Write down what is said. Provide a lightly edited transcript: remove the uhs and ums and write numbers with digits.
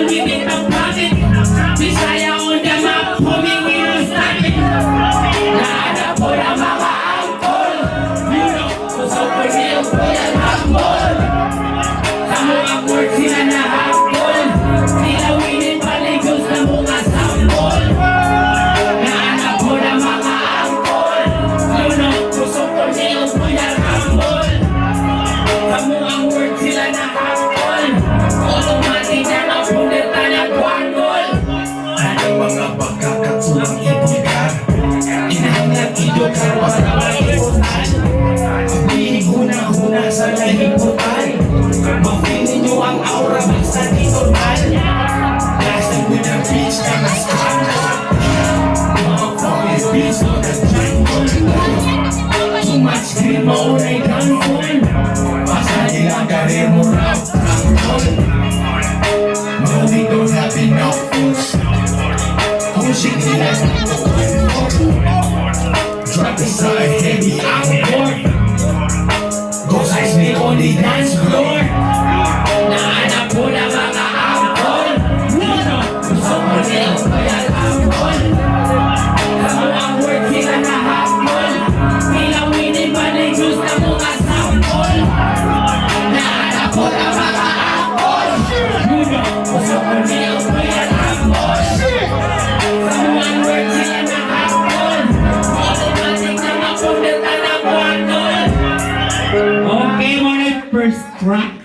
Hapon, we make a profit. Bisaya on the map, homie, we don't stop it. Nahanap ko ng mga angkol. You know, gusto ko niyo po yan hapon. Tamo ang word sila na hapon. Nilawinin paligos na mga sampol. Nahanap ko ng mga angkol. You know, gusto ko niyo po yan hapon. Tamo ang word sila na hapon. Automatic na napunita na kwangol. Ano mga pagkakatulang ibigay? Inahanglat idokar para maiutan. Pagbinig huna-huna sa nahimutan. Ma-feel nyo ang aura basta di normal. Blasting with the beach ka na scandal. Motherfucking beach no the jungle. Too much green maunay gunful. Basta nilang karir mo rap rangkol. No, we don't have enough foods. Pushing nila sa dropping sa heavy angkor. Those eyes me on the dance floor. Nahanap ko na mga angkol. Gusto ko niyo po yan hapon. Tamo ang word sila na hapon. Nilawinin paligos na mga sampol. Nahanap ko na mga angkol. Gusto ko niyo po yan hapon. Tamo ang word sila na hapon. Automatic na mapunta na kwangol. Okay, mo na first track.